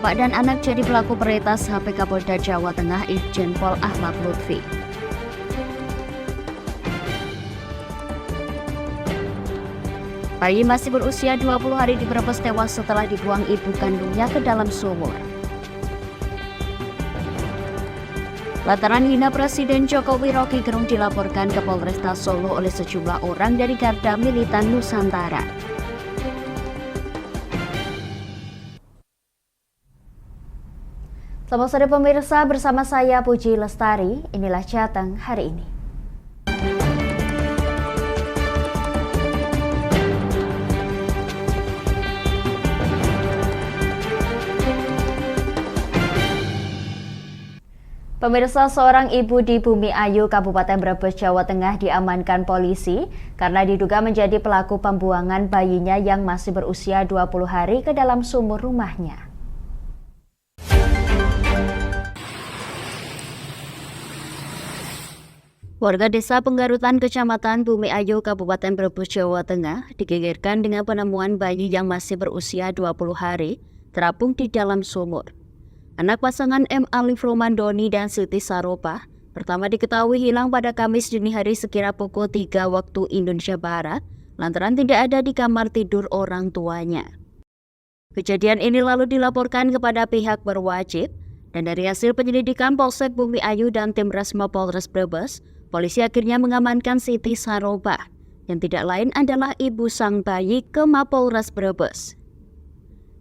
Bapak dan anak jadi pelaku peretas HP Kapolda Jawa Tengah Irjen Pol Ahmad Lutfi. Bayi masih berusia 20 hari di Brebes tewas setelah dibuang ibu kandungnya ke dalam sumur. Lantaran hina Presiden Jokowi, Rocky Gerung dilaporkan ke Polresta Solo oleh sejumlah orang dari Garda Militan Nusantara. Selamat sore pemirsa, bersama saya Puji Lestari, inilah Jateng hari ini. Pemirsa, seorang ibu di Bumi Ayu, Kabupaten Brebes, Jawa Tengah diamankan polisi karena diduga menjadi pelaku pembuangan bayinya yang masih berusia 20 hari ke dalam sumur rumahnya. Warga Desa Penggarutan, Kecamatan Bumi Ayu, Kabupaten Brebes, Jawa Tengah digegerkan dengan penemuan bayi yang masih berusia 20 hari terapung di dalam sumur. Anak pasangan M. Alif Romandoni dan Siti Saropa pertama diketahui hilang pada Kamis dini hari sekira pukul 3 waktu Indonesia Barat lantaran tidak ada di kamar tidur orang tuanya. Kejadian ini lalu dilaporkan kepada pihak berwajib dan dari hasil penyelidikan Polsek Bumi Ayu dan tim Resmo Polres Brebes, polisi akhirnya mengamankan Siti Saropa, yang tidak lain adalah ibu sang bayi ke Mapolres Brebes.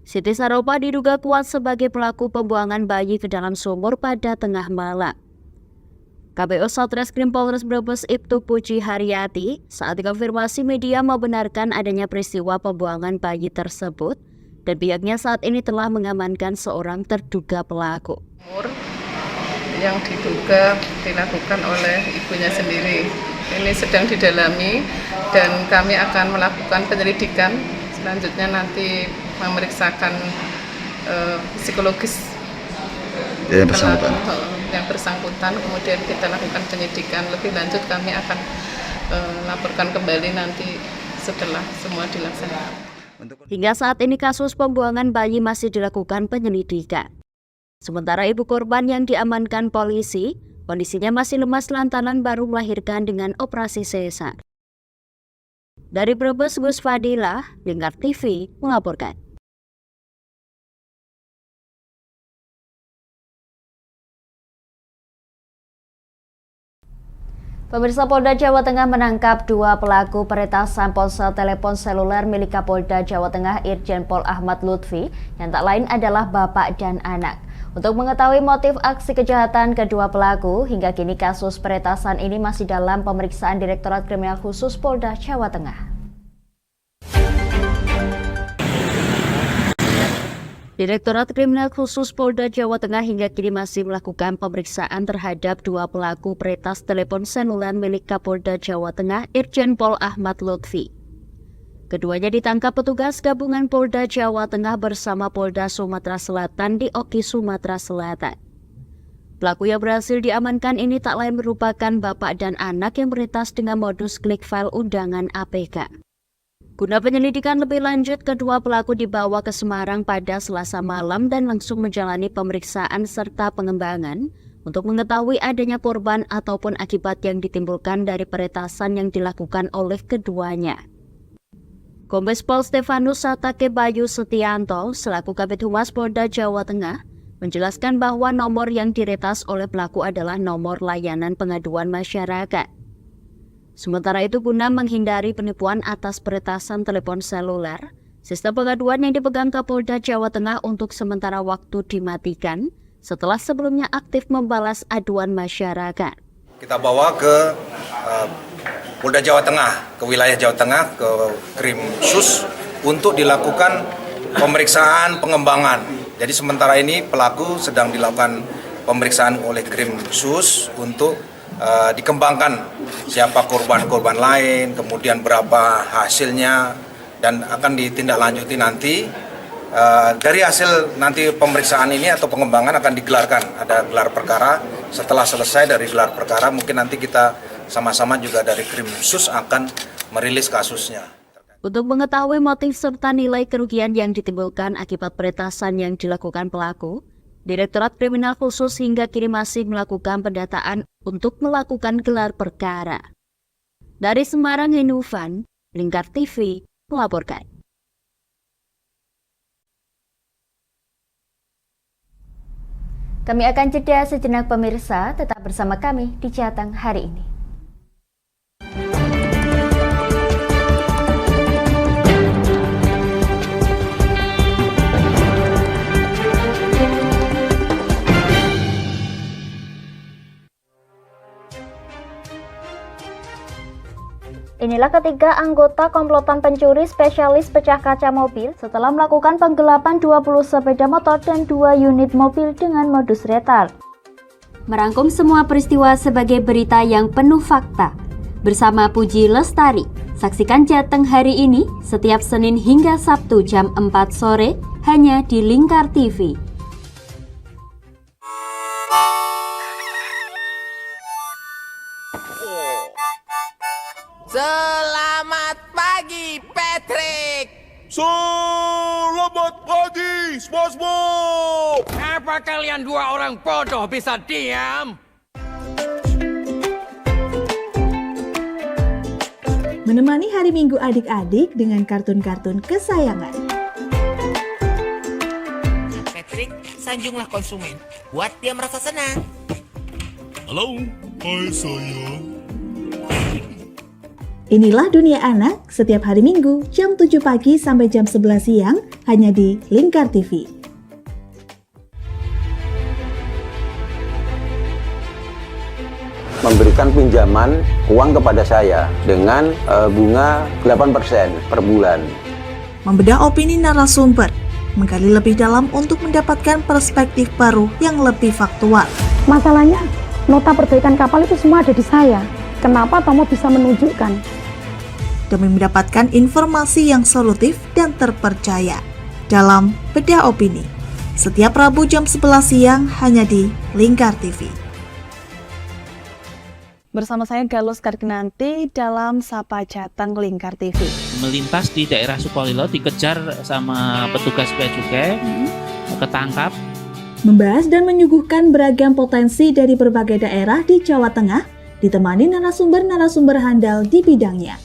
Siti Saropa diduga kuat sebagai pelaku pembuangan bayi ke dalam sumur pada tengah malam. KPO Satreskrim Polres Brebes Ibtu Puji Haryati saat dikonfirmasi media membenarkan adanya peristiwa pembuangan bayi tersebut dan pihaknya saat ini telah mengamankan seorang terduga pelaku. Yang diduga dilakukan oleh ibunya sendiri. Ini sedang didalami dan kami akan melakukan penyelidikan. Selanjutnya nanti memeriksakan psikologis yang bersangkutan. Kemudian kita lakukan penyidikan. Lebih lanjut kami akan laporkan kembali nanti setelah semua dilaksanakan. Hingga saat ini kasus pembuangan bayi masih dilakukan penyelidikan. Sementara ibu korban yang diamankan polisi, kondisinya masih lemas lantaran baru melahirkan dengan operasi sesar. Dari Brebes, Gus Fadilah, Lingkar TV, melaporkan. Pemirsa, Polda Jawa Tengah menangkap 2 pelaku peretasan ponsel telepon seluler milik Kapolda Jawa Tengah Irjen Pol Ahmad Lutfi yang tak lain adalah bapak dan anak. Untuk mengetahui motif aksi kejahatan kedua pelaku, hingga kini kasus peretasan ini masih dalam pemeriksaan Direktorat Kriminal Khusus Polda Jawa Tengah. Direktorat Kriminal Khusus Polda Jawa Tengah hingga kini masih melakukan pemeriksaan terhadap 2 pelaku peretas telepon seluler milik Kapolda Jawa Tengah Irjen Pol Ahmad Lutfi. Keduanya ditangkap petugas gabungan Polda Jawa Tengah bersama Polda Sumatera Selatan di Oki, Sumatera Selatan. Pelaku yang berhasil diamankan ini tak lain merupakan bapak dan anak yang meretas dengan modus klik file undangan APK. Guna penyelidikan lebih lanjut, kedua pelaku dibawa ke Semarang pada Selasa malam dan langsung menjalani pemeriksaan serta pengembangan untuk mengetahui adanya korban ataupun akibat yang ditimbulkan dari peretasan yang dilakukan oleh keduanya. Kombes Pol Stefanus Satake Bayu Setianto selaku Kabid Humas Polda Jawa Tengah menjelaskan bahwa nomor yang diretas oleh pelaku adalah nomor layanan pengaduan masyarakat. Sementara itu, guna menghindari penipuan atas peretasan telepon seluler, sistem pengaduan yang dipegang Kapolda Jawa Tengah untuk sementara waktu dimatikan setelah sebelumnya aktif membalas aduan masyarakat. Kita bawa ke Polda Jawa Tengah, ke wilayah Jawa Tengah, ke Krimsus untuk dilakukan pemeriksaan pengembangan. Jadi sementara ini pelaku sedang dilakukan pemeriksaan oleh Krimsus untuk dikembangkan siapa korban-korban lain, kemudian berapa hasilnya, dan akan ditindaklanjuti nanti. Dari hasil nanti pemeriksaan ini atau pengembangan akan digelarkan, ada gelar perkara. Setelah selesai dari gelar perkara, mungkin nanti kita sama-sama juga dari Krimsus akan merilis kasusnya. Untuk mengetahui motif serta nilai kerugian yang ditimbulkan akibat peretasan yang dilakukan pelaku, Direktorat Kriminal Khusus hingga kini masih melakukan pendataan untuk melakukan gelar perkara. Dari Semarang, Hinufan, Lingkar TV melaporkan. Kami akan jeda sejenak pemirsa, tetap bersama kami di Jateng hari ini. Inilah ketiga anggota komplotan pencuri spesialis pecah kaca mobil setelah melakukan penggelapan 20 sepeda motor dan 2 unit mobil dengan modus retard. Merangkum semua peristiwa sebagai berita yang penuh fakta. Bersama Puji Lestari, saksikan Jateng hari ini setiap Senin hingga Sabtu jam 4 sore hanya di Lingkar TV. Selamat pagi, Patrick. Selamat pagi, SpongeBob. Apa kalian dua orang bodoh bisa diam? Menemani hari Minggu adik-adik dengan kartun-kartun kesayangan. Patrick, sanjunglah konsumen. Buat dia merasa senang. Halo, hai sayang. Inilah Dunia Anak setiap hari Minggu jam 7 pagi sampai jam 11 siang hanya di Lingkar TV. Memberikan pinjaman uang kepada saya dengan bunga 8% per bulan. Membedah opini narasumber, menggali lebih dalam untuk mendapatkan perspektif baru yang lebih faktual. Masalahnya, nota perbaikan kapal itu semua ada di saya. Kenapa Tomo bisa menunjukkan? Demi mendapatkan informasi yang solutif dan terpercaya dalam Bedah Opini. Setiap Rabu jam 11 siang hanya di Lingkar TV. Bersama saya Galus Karkinanti dalam Sapa Jateng Lingkar TV. Melintas di daerah Sukolilo dikejar sama petugas bea cukai, ketangkap. Membahas dan menyuguhkan beragam potensi dari berbagai daerah di Jawa Tengah, ditemani narasumber-narasumber handal di bidangnya.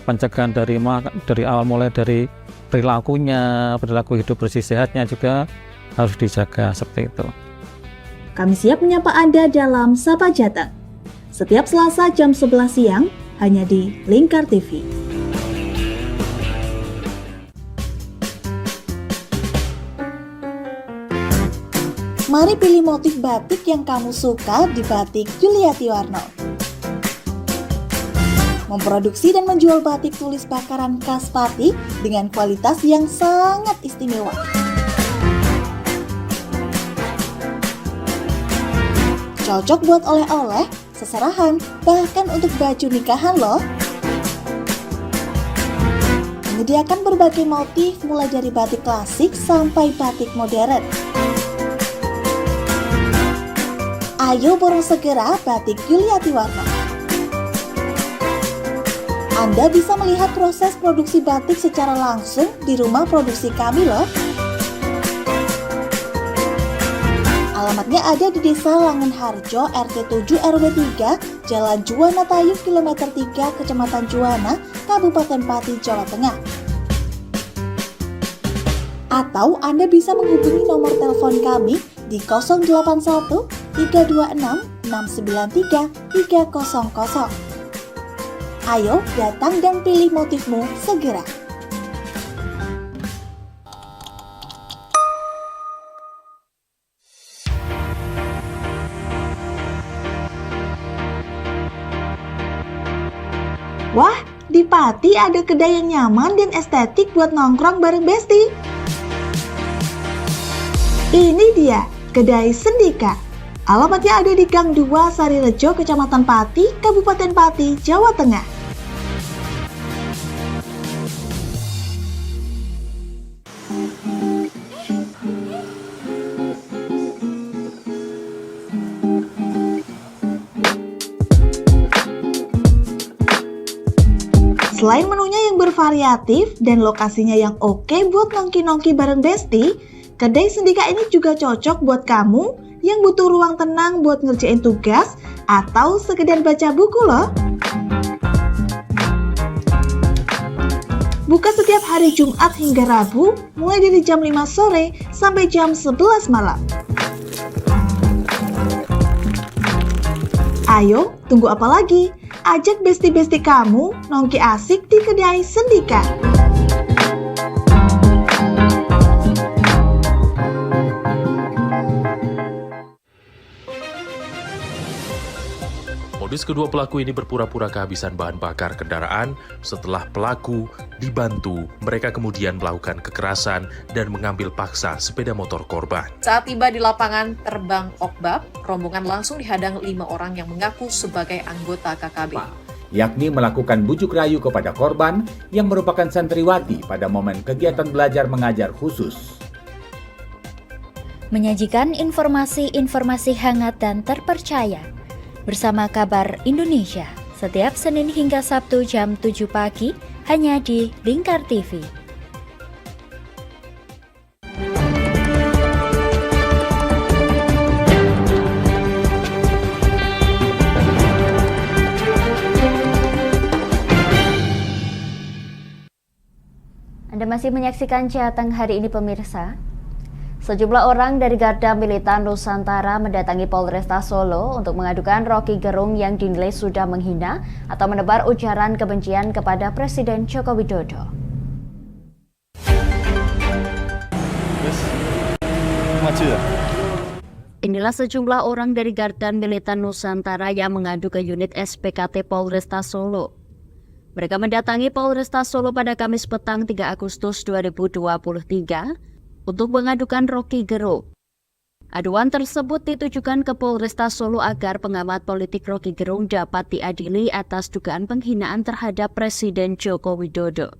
Pencegahan dari awal mulai dari perilakunya, perilaku hidup bersih sehatnya juga harus dijaga seperti itu. Kami siap menyapa Anda dalam Sapa Jateng. Setiap Selasa jam 11 siang hanya di Lingkar TV. Mari pilih motif batik yang kamu suka di Batik Yuliati Warno. Memproduksi dan menjual batik tulis bakaran khas Pati dengan kualitas yang sangat istimewa. Cocok buat oleh-oleh, seserahan, bahkan untuk baju nikahan loh. Menyediakan berbagai motif mulai dari batik klasik sampai batik modern. Ayo borong segera Batik Yuliati Warno. Anda bisa melihat proses produksi batik secara langsung di rumah produksi kami loh. Alamatnya ada di Desa Langenharjo, RT 7 RW 3, Jalan Juwana Tayu, Kilometer 3, Kecamatan Juwana, Kabupaten Pati, Jawa Tengah. Atau Anda bisa menghubungi nomor telepon kami di 081 326 693 300. Ayo datang dan pilih motifmu segera. Wah, di Pati ada kedai yang nyaman dan estetik buat nongkrong bareng Besti. Ini dia, Kedai Sendika. Alamatnya ada di Gang 2 Sarirejo, Kecamatan Pati, Kabupaten Pati, Jawa Tengah. Selain menunya yang bervariatif dan lokasinya yang oke buat nongki-nongki bareng Besti, kedai Sendika ini juga cocok buat kamu yang butuh ruang tenang buat ngerjain tugas atau sekedar baca buku loh. Buka setiap hari Jumat hingga Rabu, mulai dari jam 5 sore sampai jam 11 malam. Ayo, tunggu apa lagi? Ajak besti-besti kamu nongki asik di kedai Sendika. Modus kedua pelaku ini berpura-pura kehabisan bahan bakar kendaraan. Setelah pelaku dibantu, mereka kemudian melakukan kekerasan dan mengambil paksa sepeda motor korban. Saat tiba di lapangan terbang Okbab, rombongan langsung dihadang 5 orang yang mengaku sebagai anggota KKB. Yakni melakukan bujuk rayu kepada korban yang merupakan santriwati pada momen kegiatan belajar mengajar khusus. Menyajikan informasi-informasi hangat dan terpercaya bersama Kabar Indonesia setiap Senin hingga Sabtu jam 7 pagi hanya di Lingkar TV. Anda masih menyaksikan Jateng hari ini pemirsa. Sejumlah orang dari Garda Militan Nusantara mendatangi Polresta Solo untuk mengadukan Rocky Gerung yang dinilai sudah menghina atau menebar ujaran kebencian kepada Presiden Joko Widodo. Inilah sejumlah orang dari Garda Militan Nusantara yang mengadu ke unit SPKT Polresta Solo. Mereka mendatangi Polresta Solo pada Kamis petang 3 Agustus 2023 untuk mengadukan Rocky Gerung. Aduan tersebut ditujukan ke Polresta Solo agar pengamat politik Rocky Gerung dapat diadili atas dugaan penghinaan terhadap Presiden Joko Widodo.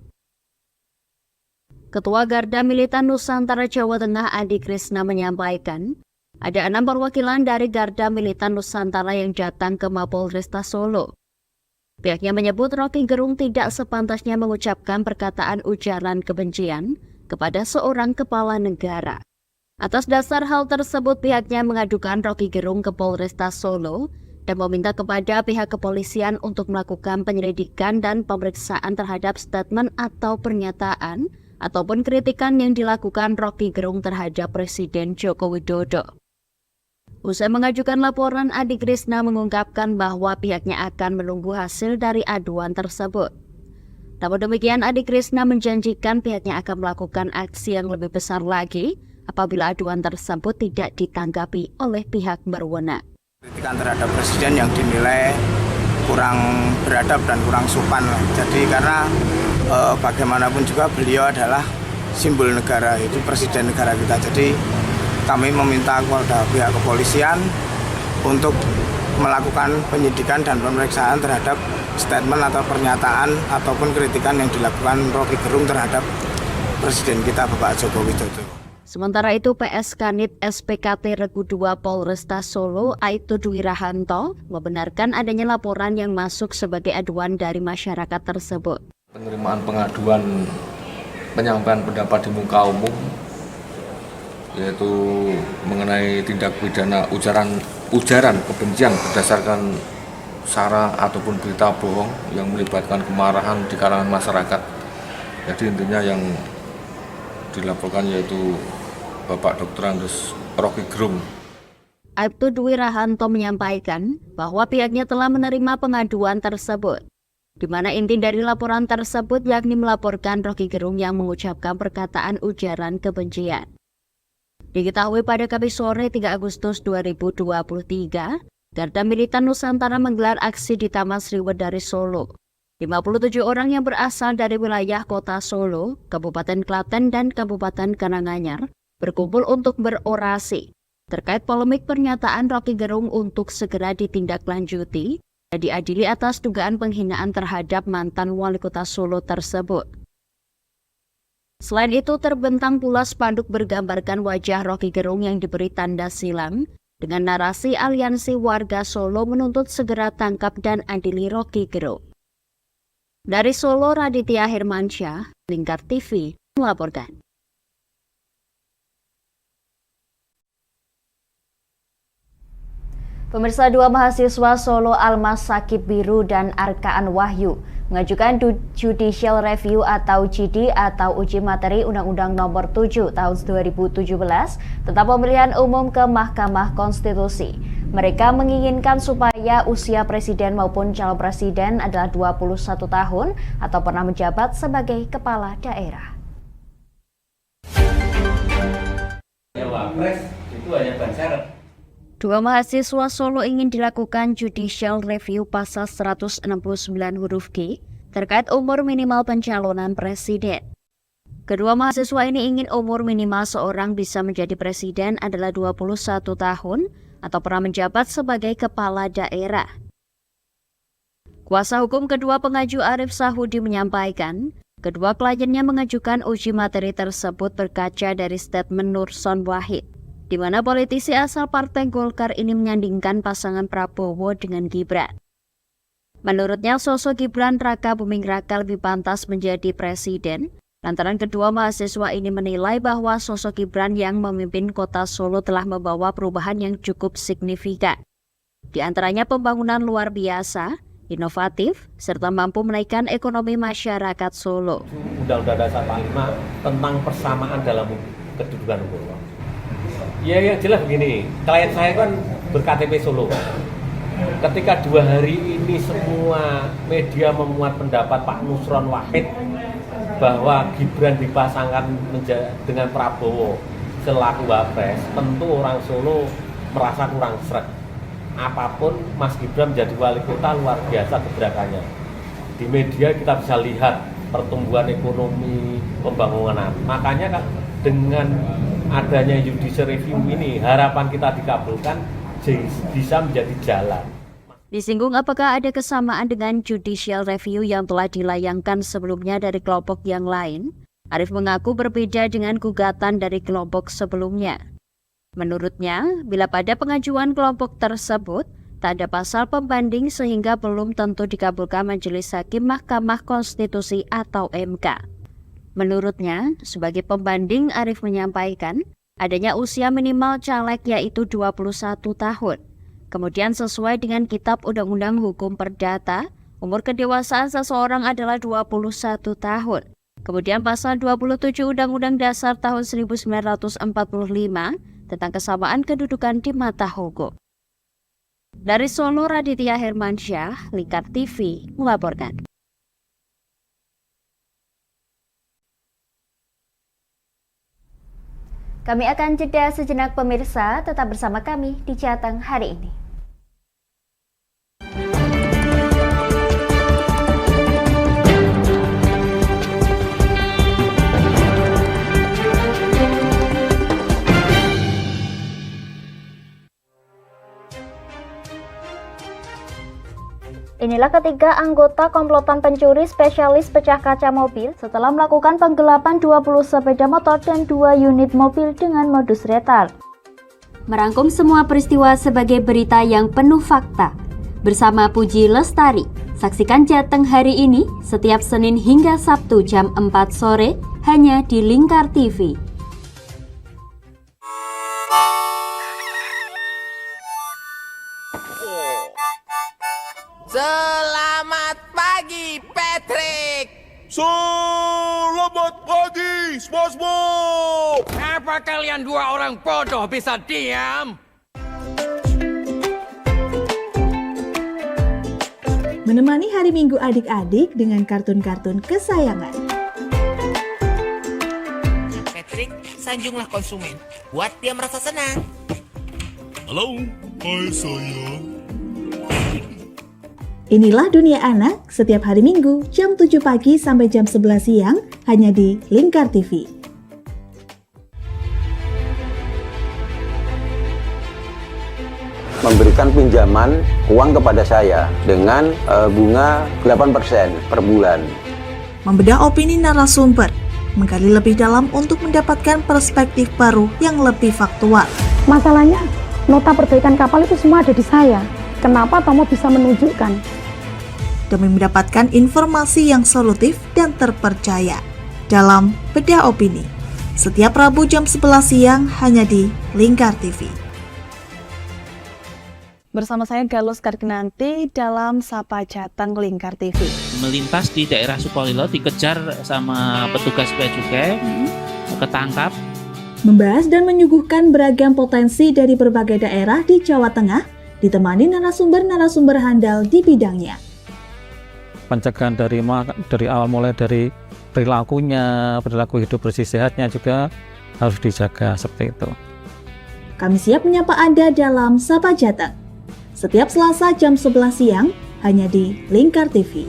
Ketua Garda Militan Nusantara Jawa Tengah Adi Krisna menyampaikan, ada 6 perwakilan dari Garda Militan Nusantara yang datang ke Mapolresta Solo. Pihaknya menyebut Rocky Gerung tidak sepantasnya mengucapkan perkataan ujaran kebencian kepada seorang kepala negara. Atas dasar hal tersebut, pihaknya mengadukan Rocky Gerung ke Polresta Solo dan meminta kepada pihak kepolisian untuk melakukan penyelidikan dan pemeriksaan terhadap statement atau pernyataan ataupun kritikan yang dilakukan Rocky Gerung terhadap Presiden Joko Widodo. Usai mengajukan laporan, Adi Krisna mengungkapkan bahwa pihaknya akan menunggu hasil dari aduan tersebut. Namun demikian, Adi Krisna menjanjikan pihaknya akan melakukan aksi yang lebih besar lagi apabila aduan tersebut tidak ditanggapi oleh pihak berwenang. Kritikan terhadap Presiden yang dinilai kurang beradab dan kurang sopan. Jadi karena bagaimanapun juga beliau adalah simbol negara, itu Presiden negara kita. Jadi kami meminta kepada pihak kepolisian untuk melakukan penyidikan dan pemeriksaan terhadap statement atau pernyataan ataupun kritikan yang dilakukan Rocky Gerung terhadap Presiden kita Bapak Joko Widodo. Sementara itu, PS Kanit SPKT Regu 2 Polresta Solo Aibtu Dwi Rahanto membenarkan adanya laporan yang masuk sebagai aduan dari masyarakat tersebut. Penerimaan pengaduan penyampaian pendapat di muka umum yaitu mengenai tindak pidana ujaran kebencian berdasarkan sara ataupun berita bohong yang melibatkan kemarahan di kalangan masyarakat. Jadi intinya yang dilaporkan yaitu Bapak Dr. Andes Rocky Gerung. Aibtu Dwi Rahanto menyampaikan bahwa pihaknya telah menerima pengaduan tersebut, di mana inti dari laporan tersebut yakni melaporkan Rocky Gerung yang mengucapkan perkataan ujaran kebencian. Diketahui pada Kamis sore 3 Agustus 2023, Garda Militan Nusantara menggelar aksi di Taman Sriwedari Solo. 57 orang yang berasal dari wilayah Kota Solo, Kabupaten Klaten, dan Kabupaten Karanganyar berkumpul untuk berorasi terkait polemik pernyataan Rocky Gerung untuk segera ditindaklanjuti dan diadili atas dugaan penghinaan terhadap mantan wali kota Solo tersebut. Selain itu, terbentang pula spanduk bergambarkan wajah Rocky Gerung yang diberi tanda silang dengan narasi aliansi warga Solo menuntut segera tangkap dan adili Rocky Gerung. Dari Solo, Raditya Hermansyah, Lingkar TV, melaporkan. Pemirsa, dua mahasiswa Solo Almas Sakib Biru dan Arkaan Wahyu mengajukan Judicial Review atau JD atau uji materi Undang-Undang Nomor 7 Tahun 2017 tentang pemilihan umum ke Mahkamah Konstitusi. Mereka menginginkan supaya usia presiden maupun calon presiden adalah 21 tahun atau pernah menjabat sebagai kepala daerah. Wapres itu hanya ban syarat. Dua mahasiswa Solo ingin dilakukan Judicial Review pasal 169 huruf G terkait umur minimal pencalonan presiden. Kedua mahasiswa ini ingin umur minimal seorang bisa menjadi presiden adalah 21 tahun atau pernah menjabat sebagai kepala daerah. Kuasa hukum kedua pengaju Arif Sahudi menyampaikan, kedua kliennya mengajukan uji materi tersebut berkaca dari statement Nurson Wahid, di mana politisi asal Partai Golkar ini menyandingkan pasangan Prabowo dengan Gibran. Menurutnya, sosok Gibran Raka Buming Raka lebih pantas menjadi presiden, lantaran kedua mahasiswa ini menilai bahwa sosok Gibran yang memimpin kota Solo telah membawa perubahan yang cukup signifikan. Di antaranya pembangunan luar biasa, inovatif, serta mampu menaikkan ekonomi masyarakat Solo. Undang-Undang Dasar 45 tentang persamaan dalam kedudukan hukum. Ya yang jelas begini, klien saya kan ber-KTP Solo. Ketika 2 hari ini semua media memuat pendapat Pak Nusron Wahid bahwa Gibran dipasangkan dengan Prabowo selaku Wapres, tentu orang Solo merasa kurang sreg. Apapun Mas Gibran menjadi wali kota luar biasa gebrakannya. Di media kita bisa lihat pertumbuhan ekonomi, pembangunan. Makanya kan dengan adanya judicial review ini, harapan kita dikabulkan bisa menjadi jalan. Disinggung apakah ada kesamaan dengan judicial review yang telah dilayangkan sebelumnya dari kelompok yang lain, Arif mengaku berbeda dengan gugatan dari kelompok sebelumnya. Menurutnya, bila pada pengajuan kelompok tersebut tak ada pasal pembanding sehingga belum tentu dikabulkan Majelis Hakim Mahkamah Konstitusi atau MK. Menurutnya, sebagai pembanding Arif menyampaikan adanya usia minimal caleg yaitu 21 tahun. Kemudian sesuai dengan Kitab Undang-Undang Hukum Perdata, umur kedewasaan seseorang adalah 21 tahun. Kemudian pasal 27 Undang-Undang Dasar tahun 1945 tentang kesamaan kedudukan di mata hukum. Dari Solo, Raditya Hermansyah, Lingkar TV, melaporkan. Kami akan jeda sejenak pemirsa, tetap bersama kami di Jateng hari ini. Inilah ketiga anggota komplotan pencuri spesialis pecah kaca mobil setelah melakukan penggelapan 20 sepeda motor dan 2 unit mobil dengan modus retard. Merangkum semua peristiwa sebagai berita yang penuh fakta. Bersama Puji Lestari, saksikan Jateng hari ini setiap Senin hingga Sabtu jam 4 sore hanya di Lingkar TV. Selamat pagi, Patrick. Selamat pagi, SpongeBob. Apa kalian dua orang bodoh bisa diam? Menemani hari Minggu adik-adik dengan kartun-kartun kesayangan. Patrick, sanjunglah konsumen. Buat dia merasa senang. Halo, hai sayang. Inilah Dunia Anak setiap hari Minggu jam 7 pagi sampai jam 11 siang hanya di Lingkar TV. Memberikan pinjaman uang kepada saya dengan bunga 8% per bulan. Membedah opini narasumber, menggali lebih dalam untuk mendapatkan perspektif baru yang lebih faktual. Masalahnya, nota perbaikan kapal itu semua ada di saya. Kenapa Tomo bisa menunjukkan? demi mendapatkan informasi yang solutif dan terpercaya. Dalam Bedah Opini, setiap Rabu jam 11 siang hanya di Lingkar TV. Bersama saya Galus Karkinanti dalam Sapa Jateng Lingkar TV. Melintas di daerah Sukolilo dikejar sama petugas bea cukai, ketangkap. Membahas dan menyuguhkan beragam potensi dari berbagai daerah di Jawa Tengah, ditemani narasumber-narasumber handal di bidangnya. Pencegahan dari awal mulai dari perilakunya, perilaku hidup bersih sehatnya juga harus dijaga seperti itu. Kami siap menyapa Anda dalam Sapa Jateng. Setiap Selasa jam 11 siang hanya di Lingkar TV.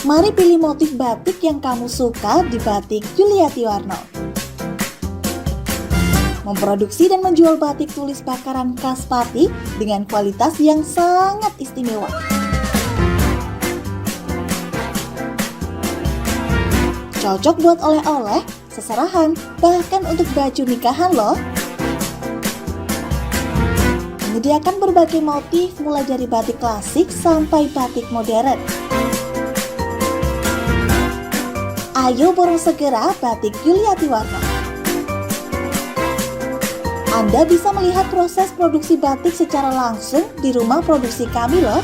Mari pilih motif batik yang kamu suka di Batik Yuliati Warno. Memproduksi dan menjual batik tulis bakaran khas Pati dengan kualitas yang sangat istimewa. Cocok buat oleh-oleh, seserahan, bahkan untuk baju nikahan loh. Menyediakan berbagai motif mulai dari batik klasik sampai batik modern. Ayo borong segera Batik Yuliati Warno. Anda bisa melihat proses produksi batik secara langsung di rumah produksi kami loh.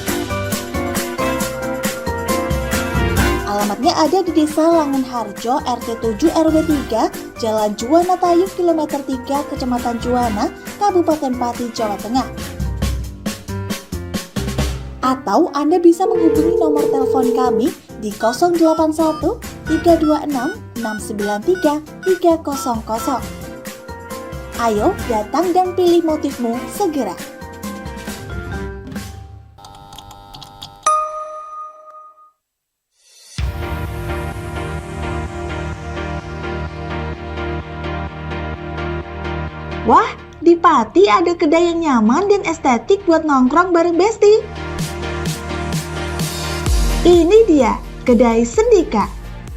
Alamatnya ada di Desa Langenharjo, RT 7 RW 3, Jalan Juwana Tayub, Kilometer 3, Kecamatan Juwana, Kabupaten Pati, Jawa Tengah. Atau Anda bisa menghubungi nomor telepon kami di 081 326 693 300. Ayo datang dan pilih motifmu segera. Wah, di Pati ada kedai yang nyaman dan estetik buat nongkrong bareng Besti. Ini dia, Kedai Sendika.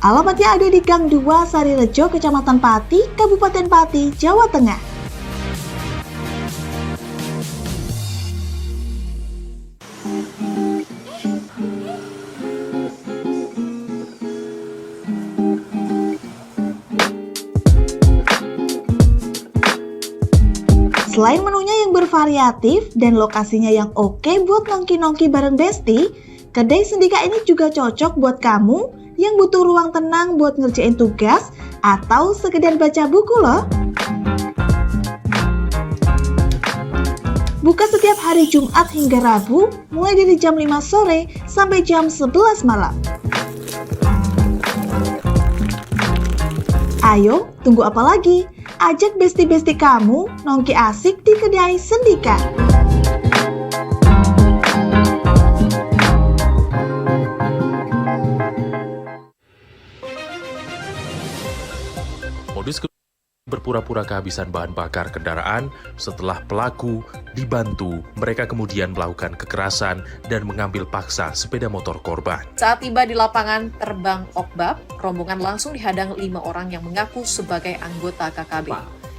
Alamatnya ada di Gang 2 Sarirejo, Kecamatan Pati, Kabupaten Pati, Jawa Tengah. Selain menunya yang bervariatif dan lokasinya yang oke buat nongki-nongki bareng Besti, Kedai Sendika ini juga cocok buat kamu yang butuh ruang tenang buat ngerjain tugas atau sekedar baca buku loh. Buka setiap hari Jumat hingga Rabu, mulai dari jam 5 sore sampai jam 11 malam. Ayo, tunggu apa lagi? Ajak besti-besti kamu nongki asik di Kedai Sendika. Modus berpura-pura kehabisan bahan bakar kendaraan setelah pelaku dibantu. Mereka kemudian melakukan kekerasan dan mengambil paksa sepeda motor korban. Saat tiba di lapangan terbang Okbab, rombongan langsung dihadang 5 orang yang mengaku sebagai anggota KKB.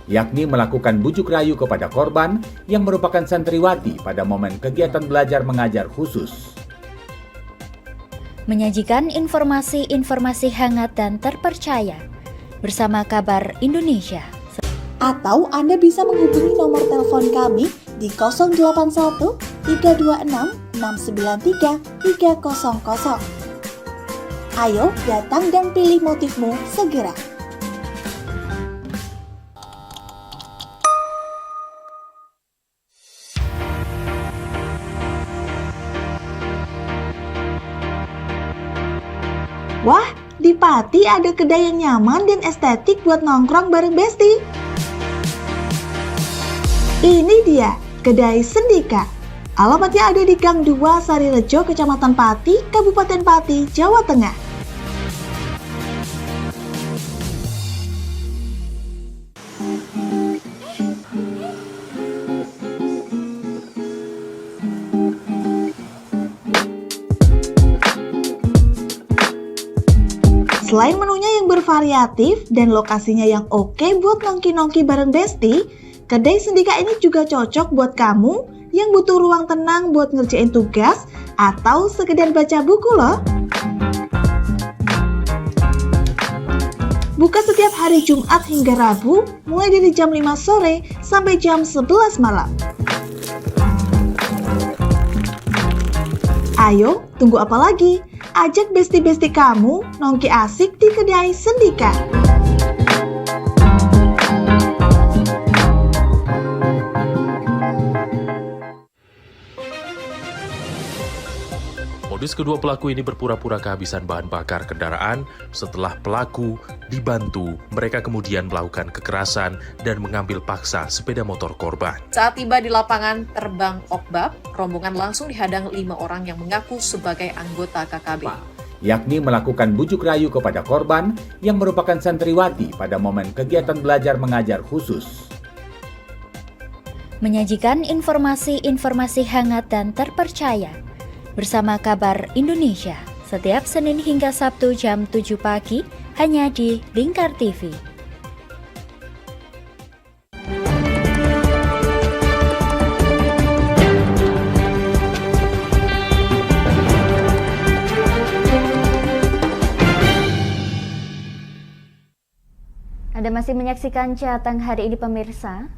Yakni melakukan bujuk rayu kepada korban yang merupakan santriwati pada momen kegiatan belajar mengajar khusus. Menyajikan informasi-informasi hangat dan terpercaya bersama Kabar Indonesia. Atau Anda bisa menghubungi nomor telepon kami di 081 326 693 300. Ayo datang dan pilih motifmu segera. Wah, di Pati ada kedai yang nyaman dan estetik buat nongkrong bareng Besti. Ini dia, Kedai Sendika. Alamatnya ada di Gang 2 Sarirejo, Kecamatan Pati, Kabupaten Pati, Jawa Tengah. Selain menunya yang bervariatif dan lokasinya yang oke buat nongki-nongki bareng Besti, Kedai Sendika ini juga cocok buat kamu yang butuh ruang tenang buat ngerjain tugas atau sekedar baca buku loh. Buka setiap hari Jumat hingga Rabu, mulai dari jam 5 sore sampai jam 11 malam. Ayo, tunggu apa lagi? Ajak besti-besti kamu nongki asik di Kedai Sendika. Modus kedua pelaku ini berpura-pura kehabisan bahan bakar kendaraan. Setelah pelaku dibantu, mereka kemudian melakukan kekerasan dan mengambil paksa sepeda motor korban. Saat tiba di lapangan terbang Okbab, rombongan langsung dihadang 5 orang yang mengaku sebagai anggota KKB. Yakni melakukan bujuk rayu kepada korban yang merupakan santriwati pada momen kegiatan belajar mengajar khusus. Menyajikan informasi-informasi hangat dan terpercaya bersama Kabar Indonesia setiap Senin hingga Sabtu jam 7 pagi hanya di Lingkar TV. Anda masih menyaksikan Jateng hari ini pemirsa.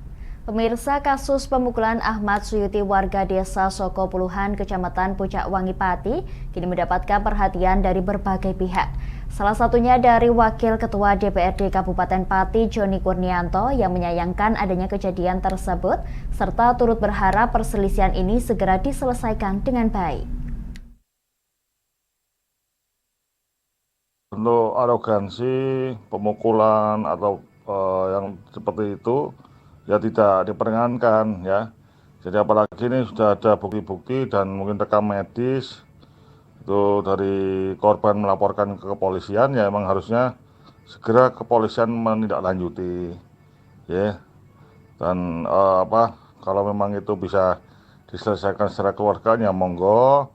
Pemirsa, kasus pemukulan Ahmad Suyuti warga desa Soko Puluhan, Kecamatan Pucak Wangi Pati, kini mendapatkan perhatian dari berbagai pihak. Salah satunya dari Wakil Ketua DPRD Kabupaten Pati, Joni Kurnianto, yang menyayangkan adanya kejadian tersebut, serta turut berharap perselisihan ini segera diselesaikan dengan baik. Untuk arogansi, pemukulan, atau yang seperti itu, ya tidak diperkenankan ya. Jadi apalagi ini sudah ada bukti-bukti dan mungkin rekam medis itu dari korban melaporkan ke kepolisian, ya emang harusnya segera kepolisian menindaklanjuti ya. Dan kalau memang itu bisa diselesaikan secara keluarganya monggo,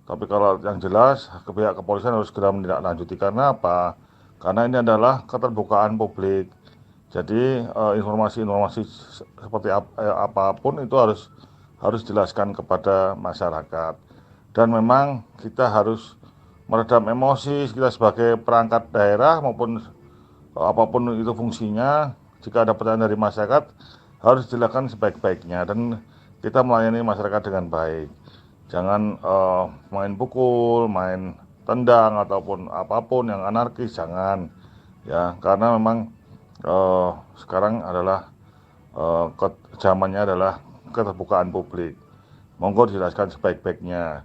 tapi kalau yang jelas pihak kepolisian harus segera menindaklanjuti. Karena apa? Karena ini adalah keterbukaan publik. Jadi informasi-informasi seperti apapun itu harus dijelaskan kepada masyarakat. Dan memang kita harus meredam emosi kita sebagai perangkat daerah maupun apapun itu fungsinya. Jika ada pertanyaan dari masyarakat harus dilakukan sebaik-baiknya dan kita melayani masyarakat dengan baik. Jangan main pukul, main tendang ataupun apapun yang anarkis, jangan ya, karena memang sekarang adalah zamannya adalah keterbukaan publik. Monggo dijelaskan sebaik-baiknya.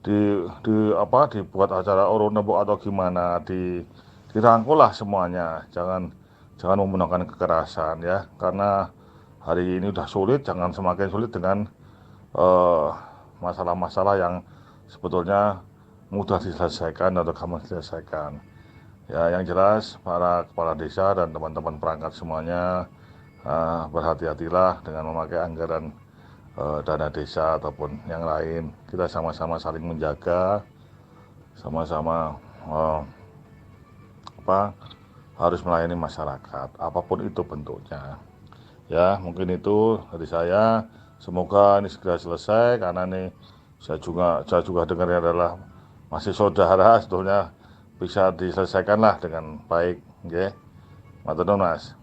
Dibuat acara urun nembok atau gimana, dirangkul lah semuanya. Jangan menggunakan kekerasan ya, karena hari ini udah sulit, jangan semakin sulit dengan masalah-masalah yang sebetulnya mudah diselesaikan atau gampang diselesaikan. Ya, yang jelas para kepala desa dan teman-teman perangkat semuanya berhati-hatilah dengan memakai anggaran dana desa ataupun yang lain. Kita sama-sama saling menjaga, sama-sama harus melayani masyarakat, apapun itu bentuknya. Ya, mungkin itu dari saya. Semoga ini segera selesai karena ini saya juga dengarnya adalah masih saudara, sebetulnya bisa diselesaikanlah dengan baik, nggih. Matur nuwun, Mas.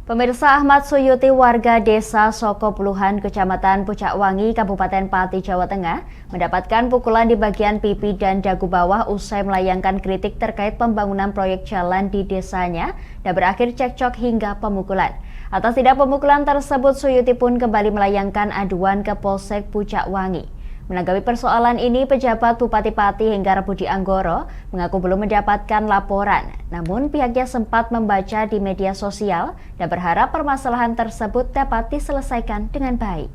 Pemirsa, Ahmad Suyuti warga desa Soko Puluhan, Kecamatan Pucak Wangi, Kabupaten Pati, Jawa Tengah, mendapatkan pukulan di bagian pipi dan dagu bawah usai melayangkan kritik terkait pembangunan proyek jalan di desanya dan berakhir cekcok hingga pemukulan. Atas tidak pemukulan tersebut, Suyuti pun kembali melayangkan aduan ke Polsek Pucak Wangi. Menanggapi persoalan ini, pejabat Bupati Pati hingga Rebudi Anggoro mengaku belum mendapatkan laporan. Namun pihaknya sempat membaca di media sosial dan berharap permasalahan tersebut dapat diselesaikan dengan baik.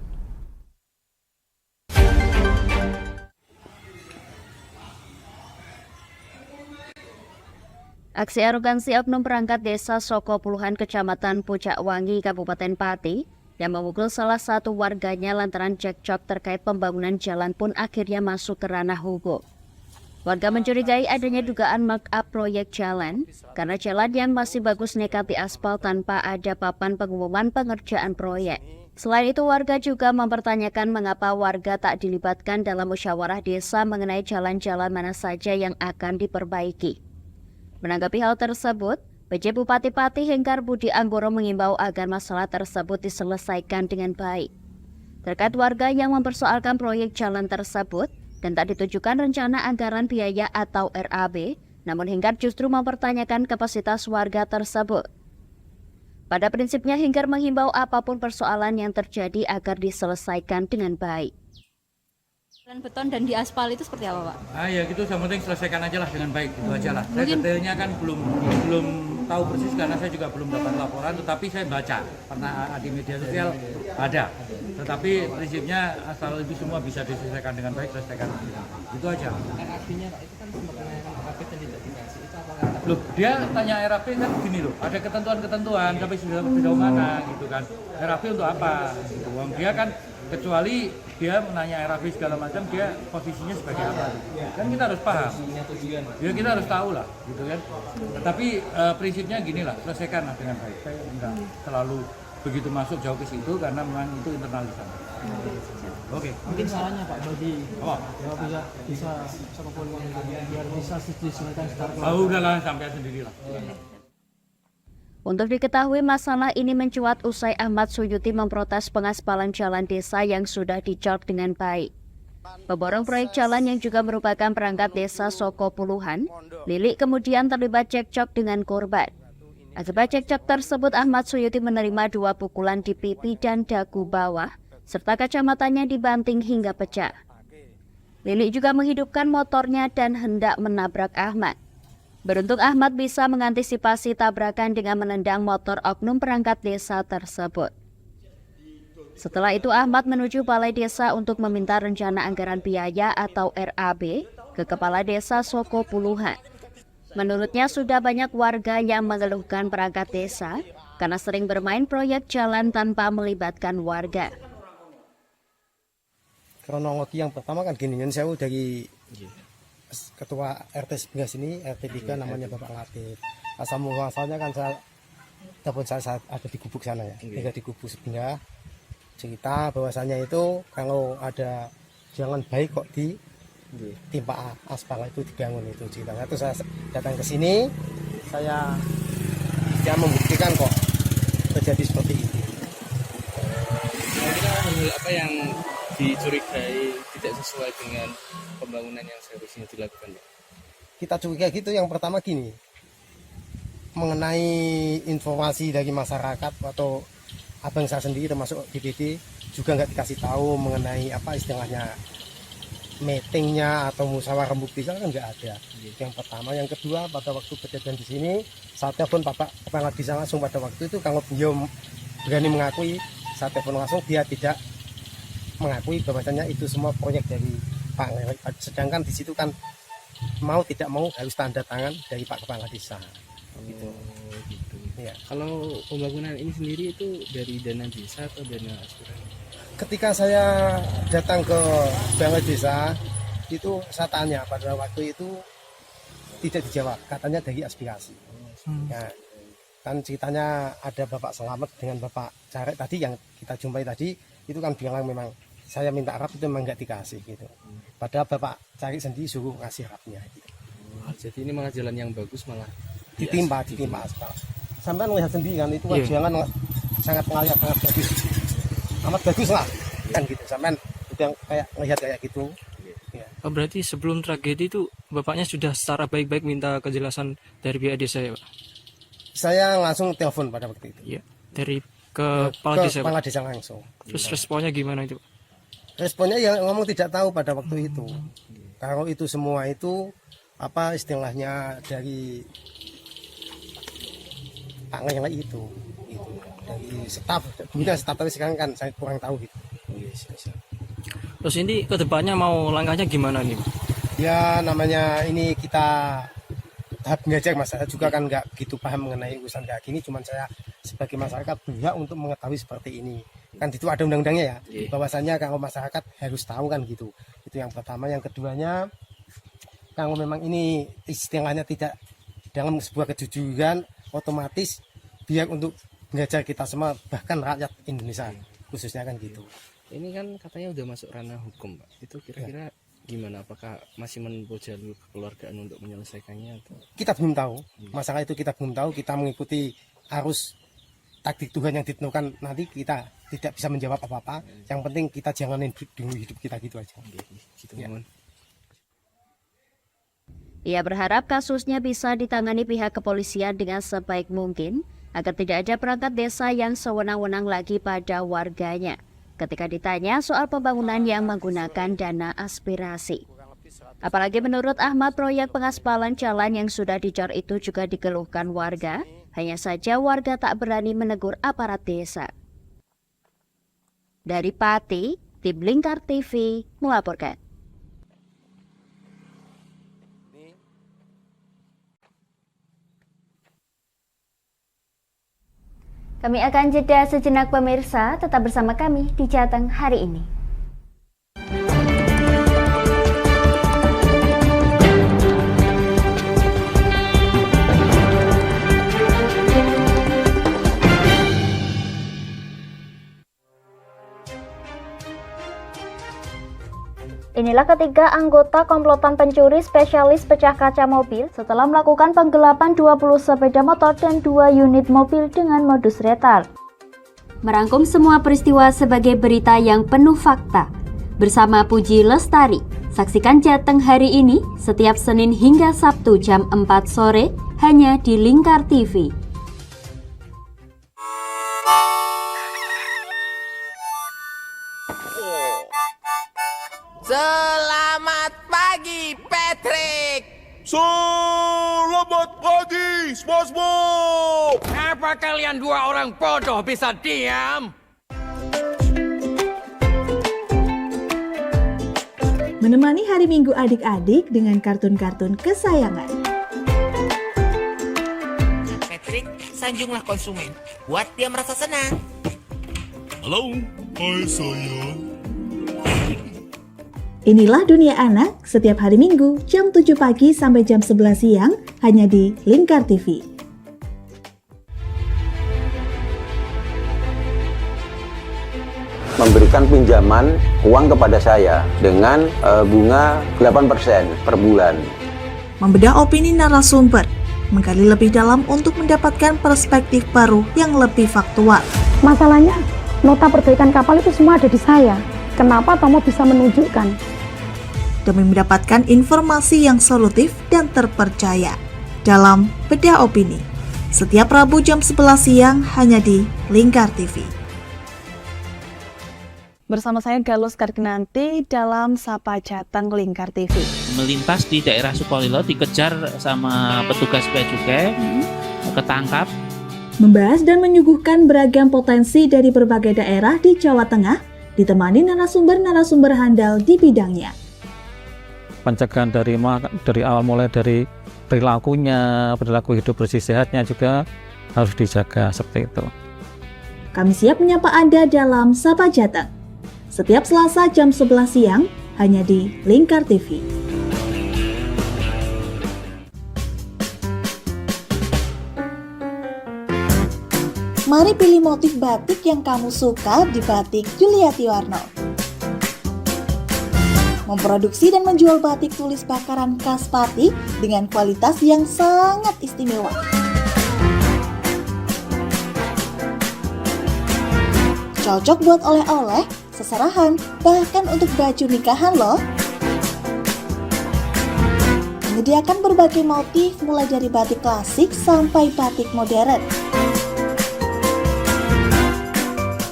Aksi arogansi oknum perangkat desa Soko Puluhan, Kecamatan Pucak Wangi, Kabupaten Pati, yang memukul salah satu warganya lantaran cekcok terkait pembangunan jalan pun akhirnya masuk ke ranah hukum. Warga mencurigai adanya dugaan markup proyek jalan karena jalan yang masih bagus nekat diaspal tanpa ada papan pengumuman pengerjaan proyek. Selain itu, warga juga mempertanyakan mengapa warga tak dilibatkan dalam musyawarah desa mengenai jalan-jalan mana saja yang akan diperbaiki. Menanggapi hal tersebut, PJ Bupati Pati Hengkar Budi Anggoro mengimbau agar masalah tersebut diselesaikan dengan baik. Terkait warga yang mempersoalkan proyek jalan tersebut dan tak ditunjukkan rencana anggaran biaya atau RAB, namun Hengkar justru mempertanyakan kapasitas warga tersebut. Pada prinsipnya, Hengkar menghimbau apapun persoalan yang terjadi agar diselesaikan dengan baik. Jalan beton dan diaspal itu seperti apa, Pak? Ya gitu, yang penting selesaikan aja lah dengan baik, itu aja lah. Saya detailnya kan belum tahu persis karena saya juga belum dapat laporan, tetapi saya baca karena di media sosial ada. Tetapi prinsipnya asal itu semua bisa diselesaikan dengan baik, selesaikan. Itu aja. Artinya Pak, itu kan mengenai RAP dan tidak dikasih, itu apakah? Loh, dia tanya RAP kan gini loh, ada ketentuan-ketentuan sampai sejauh mana gitu kan. RAP untuk apa? Gitu. Dia kan kecuali dia menanya RAP segala macam, dia posisinya sebagai apa? Kan kita harus paham. Ya kita harus tahu lah, gitu kan. Tetapi prinsipnya gini lah, selesaikan lah dengan baik. Saya enggak terlalu begitu masuk jauh ke situ karena memang itu internal di sana. Oke. Mungkin salahnya Pak bagi bisa sama politik biar bisa diselesaikan secara. Udahlah, sampai sendirilah. Untuk diketahui, masalah ini mencuat usai Ahmad Suyuti memprotes pengaspalan jalan desa yang sudah dicalk dengan baik. Pemborong proyek jalan yang juga merupakan perangkat desa Soko Puluhan, Lili kemudian terlibat cekcok dengan korban. Akibat cekcok tersebut, Ahmad Suyuti menerima 2 pukulan di pipi dan dagu bawah, serta kacamatanya dibanting hingga pecah. Lili juga menghidupkan motornya dan hendak menabrak Ahmad. Beruntung Ahmad bisa mengantisipasi tabrakan dengan menendang motor oknum perangkat desa tersebut. Setelah itu Ahmad menuju balai desa untuk meminta rencana anggaran biaya atau RAB ke Kepala Desa Soko Puluhan. Menurutnya sudah banyak warga yang mengeluhkan perangkat desa karena sering bermain proyek jalan tanpa melibatkan warga. Kronologi yang pertama kan gini, saya dari Ketua RT 11 ini, RT 3 namanya Bapak Latif. Asal muasalnya kan saya ada di gubuk sana ya, tinggal di gubuk sebelah. Cerita bahwasanya itu kalau ada jalan baik kok ditimpa aspal itu dibangun itu ceritanya. Terus saya datang ke sini, saya bisa membuktikan kok terjadi seperti itu. Apa yang dicurigai tidak sesuai dengan pembangunan yang seharusnya dilakukan? Kita curiga gitu. Yang pertama gini, mengenai informasi dari masyarakat atau abang saya sendiri termasuk DPD juga nggak dikasih tahu mengenai apa istilahnya meetingnya atau musyawarah bukti kan nggak ada. Yang pertama, yang kedua pada waktu kejadian di sini saat telepon Bapak Kepala Desa langsung pada waktu itu, kalau beliau berani mengakui saat telepon langsung dia tidak mengakui bahwasanya itu semua proyek dari Pak Lewek. Sedangkan di situ kan mau tidak mau harus tanda tangan dari Pak Kepala Desa. Gitu. Ya. Kalau pembangunan ini sendiri itu dari dana desa atau dana asuransi? Ketika saya datang ke Balai Desa itu saya tanya pada waktu itu tidak dijawab, katanya dari aspirasi. Ya, kan ceritanya ada Bapak Selamat dengan Bapak Carek tadi yang kita jumpai tadi itu kan bilang memang saya minta rap itu memang nggak dikasih gitu. Padahal Bapak Carek sendiri suruh ngasih rapnya. Gitu. Jadi ini malah jalan yang bagus malah ditimpa aspal. Sampai melihat sendiri kan itu kan jalan sangat layak, sangat bagus, amat bagus lah kan gitu. Sampai udah kayak melihat kayak gitu. Ya. Oh, berarti sebelum tragedi itu bapaknya sudah secara baik-baik minta kejelasan dari pihak desa ya Pak? Saya langsung telepon pada waktu itu. Iya. Dari ke kepala desa langsung. Terus responnya gimana itu? Responnya ya ngomong tidak tahu pada waktu itu. Kalau itu semua itu apa istilahnya dari Pak Lele itu dari staf, punya staf, tapi sekarang kan saya kurang tahu gitu. Terus ini kedepannya mau langkahnya gimana nih? Ya namanya ini kita tahap belajar, Mas. Saya juga kan nggak gitu paham mengenai urusan kayak gini, cuman saya sebagai masyarakat berhak untuk mengetahui seperti ini. Kan itu ada undang-undangnya ya, bahwasanya kalau masyarakat harus tahu kan gitu. Itu yang pertama. Yang keduanya Kalau memang ini istilahnya tidak dalam sebuah kejujuran, otomatis biar untuk mengajar kita semua, bahkan rakyat Indonesia khususnya kan gitu. Ini kan katanya udah masuk ranah hukum, Pak. Itu kira-kira gimana? Apakah masih menempuh jalur kekeluargaan untuk menyelesaikannya? Atau? Kita belum tahu. Masalah itu kita belum tahu. Kita mengikuti arus takdir Tuhan yang ditentukan, nanti kita tidak bisa menjawab apa-apa. Yang penting kita janganin dulu hidup kita gitu aja. Gitu, ya. Ia berharap kasusnya bisa ditangani pihak kepolisian dengan sebaik mungkin agar tidak ada perangkat desa yang sewenang-wenang lagi pada warganya ketika ditanya soal pembangunan yang menggunakan dana aspirasi. Apalagi menurut Ahmad, proyek pengaspalan jalan yang sudah dicor itu juga dikeluhkan warga, hanya saja warga tak berani menegur aparat desa. Dari Pati, tim Lingkar TV melaporkan. Kami akan jeda sejenak pemirsa, tetap bersama kami di Jateng hari ini. Inilah ketiga anggota komplotan pencuri spesialis pecah kaca mobil setelah melakukan penggelapan 20 sepeda motor dan 2 unit mobil dengan modus retal. Merangkum semua peristiwa sebagai berita yang penuh fakta. Bersama Puji Lestari, saksikan Jateng hari ini setiap Senin hingga Sabtu jam 4 sore hanya di Lingkar TV. Selamat pagi, Patrick. Selamat pagi, SpongeBob. Apa kalian dua orang bodoh bisa diam? Menemani hari Minggu adik-adik dengan kartun-kartun kesayangan. Patrick, sanjunglah konsumen. Buat dia merasa senang. Halo, hai sayang. Inilah Dunia Anak setiap hari Minggu jam 7 pagi sampai jam 11 siang hanya di Lingkar TV. Memberikan pinjaman uang kepada saya dengan bunga 8% per bulan. Membedah opini narasumber, menggali lebih dalam untuk mendapatkan perspektif baru yang lebih faktual. Masalahnya, nota perbaikan kapal itu semua ada di saya. Kenapa Tomo bisa menunjukkan? Demi mendapatkan informasi yang solutif dan terpercaya dalam Bedah Opini. Setiap Rabu jam 11 siang hanya di Lingkar TV. Bersama saya Galus Karkinanti dalam Sapa Jateng Lingkar TV. Melintas di daerah Sukolilo dikejar sama petugas bea cukai, ketangkap. Membahas dan menyuguhkan beragam potensi dari berbagai daerah di Jawa Tengah, ditemani narasumber-narasumber handal di bidangnya. Pencegahan dari awal mulai dari perilakunya, perilaku hidup bersih sehatnya juga harus dijaga seperti itu. Kami siap menyapa Anda dalam Sapa Jateng. Setiap Selasa jam 11 siang hanya di Lingkar TV. Mari pilih motif batik yang kamu suka di Batik Yuliati Warno. Memproduksi dan menjual batik tulis bakaran khas Pati dengan kualitas yang sangat istimewa. Cocok buat oleh-oleh, seserahan, bahkan untuk baju nikahan loh. Menyediakan berbagai motif mulai dari batik klasik sampai batik modern.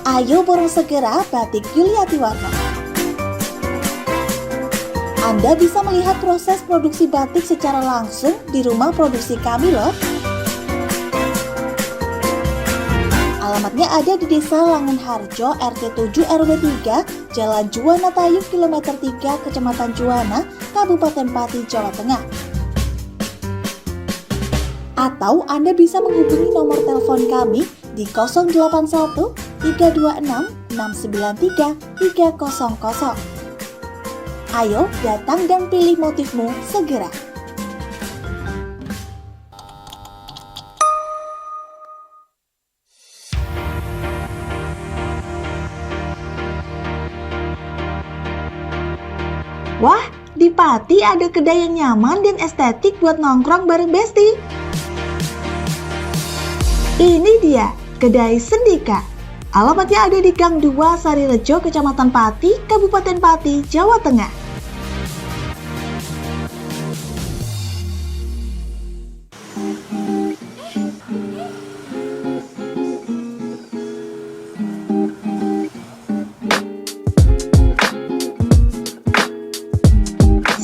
Ayo borong segera Batik Yuliati Warno. Anda bisa melihat proses produksi batik secara langsung di rumah produksi kami loh. Alamatnya ada di Desa Langenharjo, RT 7 RW 3, Jalan Juwana Tayu, Kilometer 3, Kecamatan Juwana, Kabupaten Pati, Jawa Tengah. Atau Anda bisa menghubungi nomor telepon kami di 081 326 693 300. Hayo datang dan pilih motifmu segera. Wah, di Pati ada kedai yang nyaman dan estetik buat nongkrong bareng Besti. Ini dia, Kedai Sendika. Alamatnya ada di Gang 2 Sarirejo, Kecamatan Pati, Kabupaten Pati, Jawa Tengah.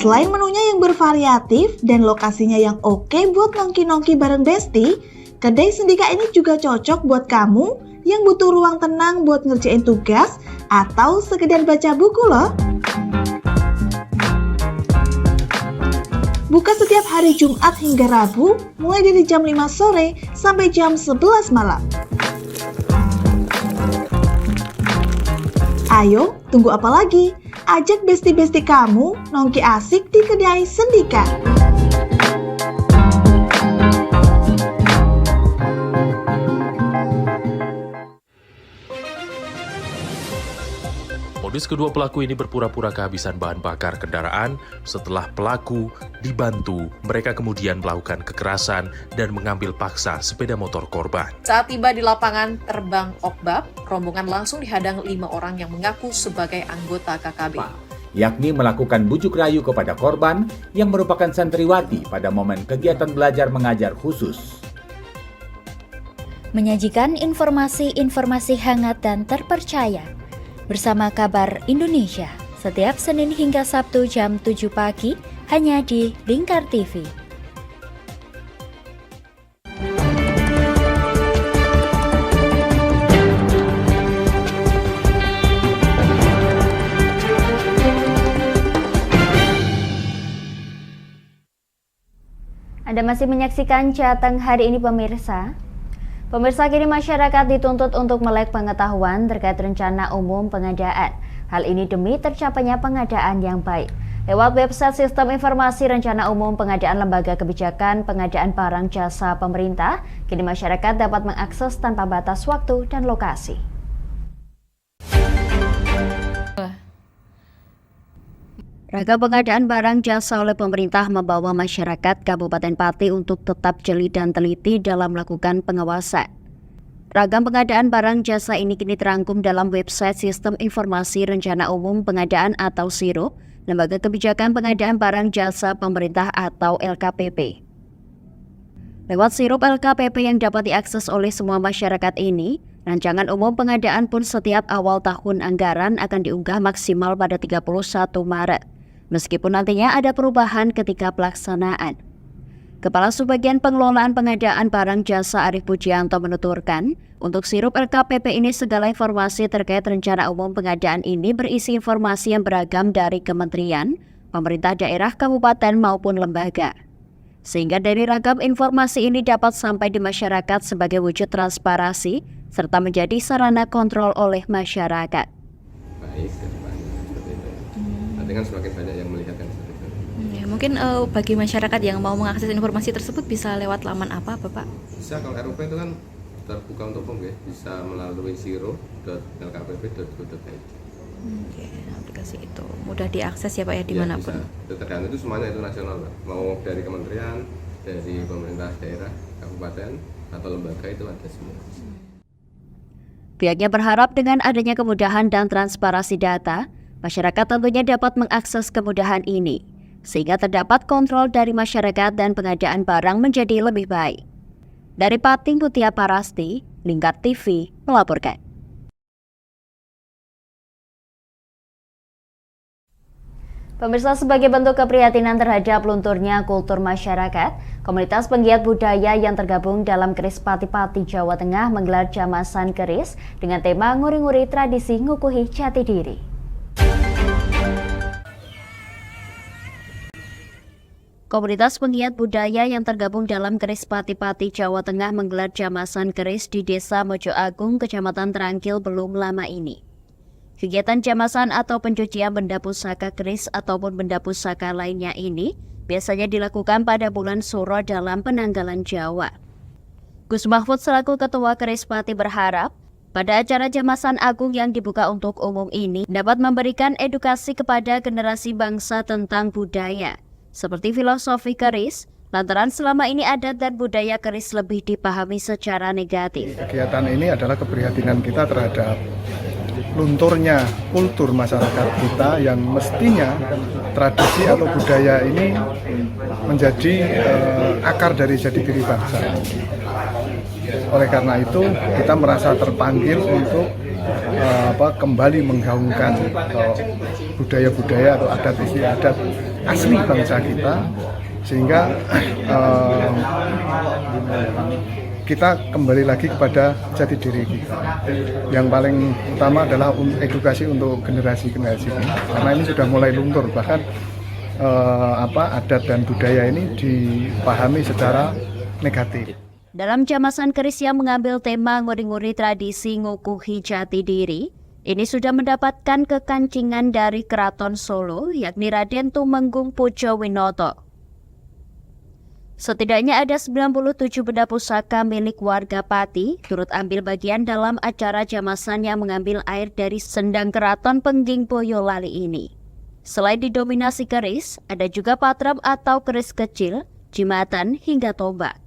Selain menunya yang bervariatif dan lokasinya yang oke buat nongki-nongki bareng Besti, Kedai Sendika ini juga cocok buat kamu yang butuh ruang tenang buat ngerjain tugas atau sekedar baca buku loh. Buka setiap hari Jumat hingga Rabu, mulai dari jam 5 sore sampai jam 11 malam. Ayo, tunggu apa lagi? Ajak besti-besti kamu nongki asik di Kedai Sendika. Modus kedua pelaku ini berpura-pura kehabisan bahan bakar kendaraan. Setelah pelaku dibantu, mereka kemudian melakukan kekerasan dan mengambil paksa sepeda motor korban. Saat tiba di lapangan terbang Okbab, rombongan langsung dihadang 5 orang yang mengaku sebagai anggota KKB. Yakni melakukan bujuk rayu kepada korban yang merupakan santriwati pada momen kegiatan belajar mengajar khusus. Menyajikan informasi-informasi hangat dan terpercaya bersama Kabar Indonesia setiap Senin hingga Sabtu jam 7 pagi hanya di Lingkar TV. Anda masih menyaksikan Jateng hari ini pemirsa. Pemirsa, kini masyarakat dituntut untuk melek pengetahuan terkait rencana umum pengadaan. Hal ini demi tercapainya pengadaan yang baik. Lewat website Sistem Informasi Rencana Umum Pengadaan Lembaga Kebijakan Pengadaan Barang Jasa Pemerintah, kini masyarakat dapat mengakses tanpa batas waktu dan lokasi. Ragam pengadaan barang jasa oleh pemerintah membawa masyarakat Kabupaten Pati untuk tetap jeli dan teliti dalam melakukan pengawasan. Ragam pengadaan barang jasa ini kini terangkum dalam website Sistem Informasi Rencana Umum Pengadaan atau SIRUP, Lembaga Kebijakan Pengadaan Barang Jasa Pemerintah atau LKPP. Lewat SIRUP LKPP yang dapat diakses oleh semua masyarakat ini, rancangan umum pengadaan pun setiap awal tahun anggaran akan diunggah maksimal pada 31 Maret. Meskipun nantinya ada perubahan ketika pelaksanaan. Kepala Subbagian Pengelolaan Pengadaan Barang Jasa Arief Pujianto menuturkan, untuk SIRUP LKPP ini segala informasi terkait rencana umum pengadaan ini berisi informasi yang beragam dari kementerian, pemerintah daerah, kabupaten maupun lembaga. Sehingga dari ragam informasi ini dapat sampai di masyarakat sebagai wujud transparansi serta menjadi sarana kontrol oleh masyarakat. Baik, nanti kan semakin banyak yang melihat kan seperti itu. Ya, mungkin bagi masyarakat yang mau mengakses informasi tersebut bisa lewat laman apa, Bapak? Bisa, kalau RUP itu kan terbuka untuk umum ya, bisa melalui siro.lkpp.go.id. Oke, aplikasi itu mudah diakses ya Pak ya dimanapun. Ya, bisa. Tergantung itu semuanya itu nasional Pak. Mau dari kementerian, dari pemerintah daerah, kabupaten atau lembaga itu ada semua. Pihaknya berharap dengan adanya kemudahan dan transparansi data, masyarakat tentunya dapat mengakses kemudahan ini, sehingga terdapat kontrol dari masyarakat dan pengadaan barang menjadi lebih baik. Dari Pati, Mutia Parasti, Lingkar TV melaporkan. Pemirsa, sebagai bentuk keprihatinan terhadap lunturnya kultur masyarakat, komunitas penggiat budaya yang tergabung dalam Keris Pati-Pati Jawa Tengah menggelar jamasan keris dengan tema nguri-nguri tradisi ngukuhi jati diri. Komunitas penggiat budaya yang tergabung dalam Keris Pati-Pati Jawa Tengah menggelar jamasan keris di Desa Mojo Agung, Kecamatan Trangkil belum lama ini. Kegiatan jamasan atau pencucian benda pusaka keris ataupun benda pusaka lainnya ini biasanya dilakukan pada bulan Suro dalam penanggalan Jawa. Gus Mahfud selaku Ketua Kerispati berharap pada acara jamasan agung yang dibuka untuk umum ini dapat memberikan edukasi kepada generasi bangsa tentang budaya, seperti filosofi keris, lantaran selama ini adat dan budaya keris lebih dipahami secara negatif. Kegiatan ini adalah keprihatinan kita terhadap lunturnya kultur masyarakat kita yang mestinya tradisi atau budaya ini menjadi akar dari jati diri bangsa. Oleh karena itu kita merasa terpanggil untuk kembali menggaungkan budaya-budaya atau adat istiadat asli bangsa kita, sehingga kita kembali lagi kepada jati diri kita. Yang paling utama adalah edukasi untuk generasi-generasi ini, karena ini sudah mulai luntur, bahkan adat dan budaya ini dipahami secara negatif. Dalam jamasan keris yang mengambil tema nguri-nguri tradisi ngukuhi jati diri, ini sudah mendapatkan kekancingan dari Keraton Solo, yakni Raden Tumenggung Pujo Winoto. Setidaknya ada 97 benda pusaka milik warga Pati turut ambil bagian dalam acara jamasan yang mengambil air dari sendang Keraton Pengging Boyolali ini. Selain didominasi keris, ada juga patram atau keris kecil, jimatan hingga tombak.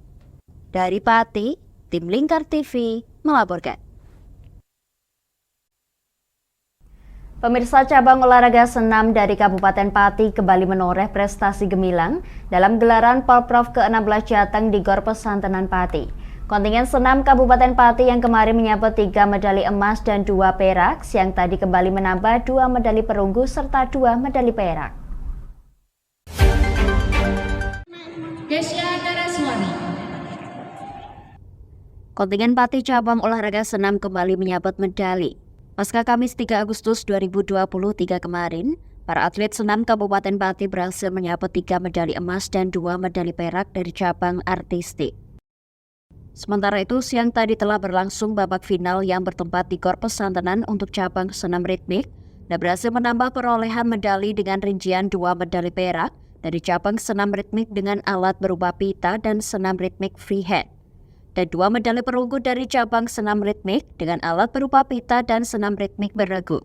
Dari Pati, tim Lingkar TV melaporkan. Pemirsa, cabang olahraga senam dari Kabupaten Pati kembali menoreh prestasi gemilang dalam gelaran Porprov ke-16 Jateng di Gor Pesantren Pati. Kontingen senam Kabupaten Pati yang kemarin menyabet 3 medali emas dan 2 perak, siang tadi kembali menambah 2 medali perunggu serta 2 medali perak. Kontingen Pati cabang olahraga senam kembali menyabet medali. Pasca Kamis 3 Agustus 2023 kemarin, para atlet senam Kabupaten Pati berhasil menyabet 3 medali emas dan 2 medali perak dari cabang artistik. Sementara itu, siang tadi telah berlangsung babak final yang bertempat di Gor Pesantren untuk cabang senam ritmik dan berhasil menambah perolehan medali dengan rincian 2 medali perak dari cabang senam ritmik dengan alat berupa pita dan senam ritmik freehand, dan 2 medali perunggu dari cabang senam ritmik dengan alat berupa pita dan senam ritmik beregu.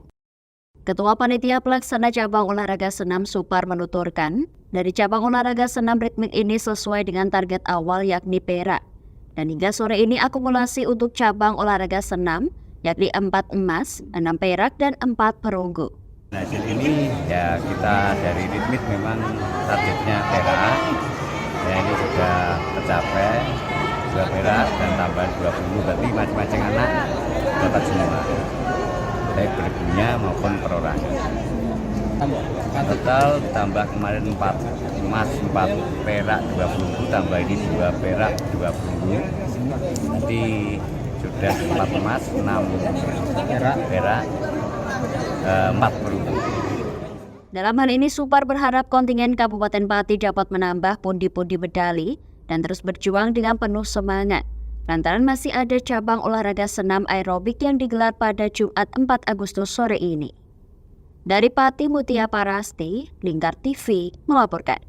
Ketua Panitia Pelaksana Cabang Olahraga Senam Supar menuturkan, dari cabang olahraga senam ritmik ini sesuai dengan target awal yakni perak. Dan hingga sore ini akumulasi untuk cabang olahraga senam yakni 4 emas, 6 perak, dan 4 perunggu. Hasil ini ya kita dari ritmik memang targetnya perak, ya ini sudah tercapai. 2 perak dan tambahan 20, berarti masing-masing anak dapat semua, baik bergunya maupun perorangan. Total tambah kemarin 4 emas, 4 perak, 20, tambah ini 2 perak, 20. Nanti sudah 4 emas, 6 perak, 4 perunggu. Dalam hal ini, Supar berharap kontingen Kabupaten Pati dapat menambah pundi-pundi medali dan terus berjuang dengan penuh semangat, lantaran masih ada cabang olahraga senam aerobik yang digelar pada Jumat 4 Agustus sore ini. Dari Pati, Mutia Parasti, Lingkar TV melaporkan.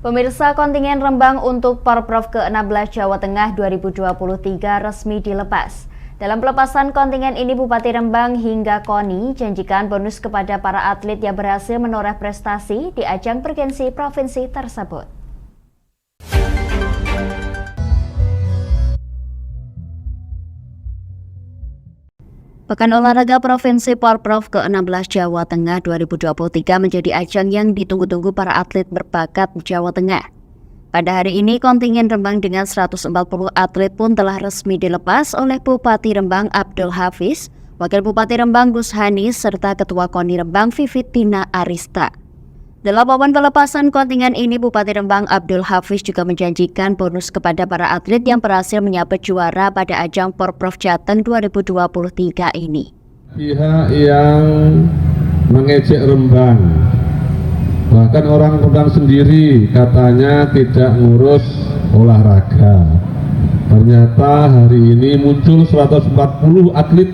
Pemirsa, kontingen Rembang untuk Porprov ke-16 Jawa Tengah 2023 resmi dilepas. Dalam pelepasan kontingen ini, Bupati Rembang hingga KONI janjikan bonus kepada para atlet yang berhasil menoreh prestasi di ajang bergensi provinsi tersebut. Pekan Olahraga Provinsi Porprov ke-16 Jawa Tengah 2023 menjadi ajang yang ditunggu-tunggu para atlet berbakat Jawa Tengah. Pada hari ini, kontingen Rembang dengan 140 atlet pun telah resmi dilepas oleh Bupati Rembang Abdul Hafiz, Wakil Bupati Rembang Gus Hani, serta Ketua KONI Rembang Vivitina Arista. Dalam momen pelepasan kontingen ini, Bupati Rembang Abdul Hafiz juga menjanjikan bonus kepada para atlet yang berhasil menyabet juara pada ajang Porprov Jateng 2023 ini. Pihak yang mengejek Rembang Bahkan orang Rembang sendiri katanya tidak ngurus olahraga. Ternyata hari ini muncul 140 atlet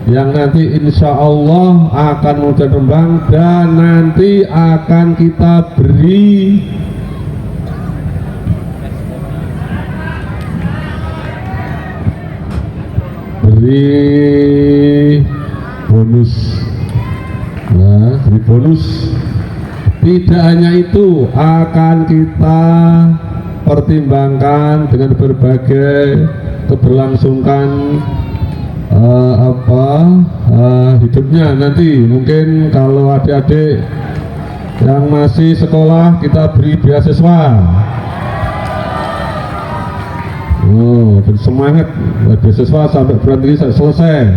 yang nanti insya Allah akan muncul Rembang dan nanti akan kita beri bonus. Nah, beri bonus. Tidak hanya itu, akan kita pertimbangkan dengan berbagai keberlangsungan hidupnya nanti. Mungkin kalau adik-adik yang masih sekolah kita beri beasiswa. Bersemangat beasiswa sampai berhenti selesai.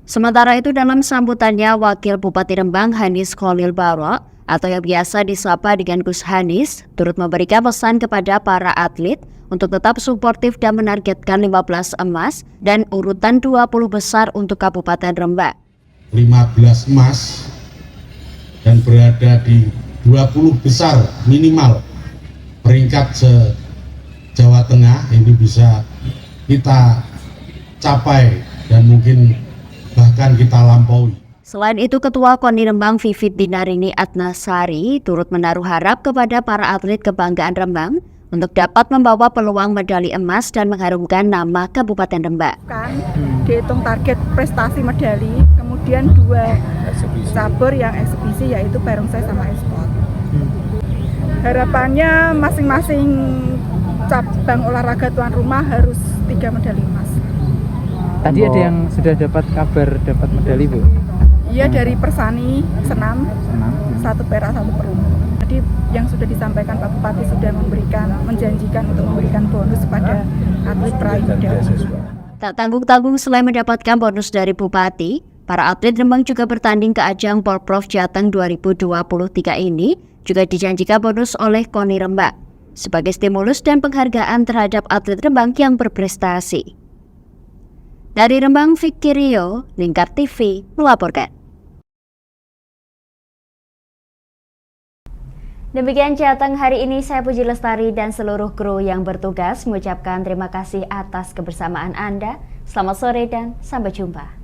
Sementara itu dalam sambutannya, Wakil Bupati Rembang Hanis Khalil Barok atau yang biasa disapa dengan Gus Hanis turut memberikan pesan kepada para atlet untuk tetap suportif dan menargetkan 15 emas dan urutan 20 besar untuk Kabupaten Rembang. 15 emas dan berada di 20 besar minimal peringkat Jawa Tengah ini bisa kita capai dan mungkin bahkan kita lampaui. Selain itu, Ketua KONI Rembang Vivit Dinarini Atnasari turut menaruh harap kepada para atlet kebanggaan Rembang untuk dapat membawa peluang medali emas dan mengharumkan nama Kabupaten Rembang. Dihitung target prestasi medali, kemudian 2 cabur yang eksebisi yaitu barongsai sama e-sport. Harapannya masing-masing cabang olahraga tuan rumah harus 3 medali emas. Tadi ada yang sudah dapat kabar dapat medali, Bu? Iya, dari Persani, Senam, 1 perak 1 perunggu. Jadi yang sudah disampaikan Pak Bupati sudah menjanjikan untuk memberikan bonus pada atlet peraih medali. Tak tanggung-tanggung, selain mendapatkan bonus dari Bupati, para atlet Rembang juga bertanding ke ajang Porprov Jateng 2023 ini juga dijanjikan bonus oleh KONI Rembang sebagai stimulus dan penghargaan terhadap atlet Rembang yang berprestasi. Dari Rembang, Vicky Rio, Lingkar TV melaporkan. Demikian Jateng hari ini, saya Puji Lestari dan seluruh kru yang bertugas mengucapkan terima kasih atas kebersamaan Anda. Selamat sore dan sampai jumpa.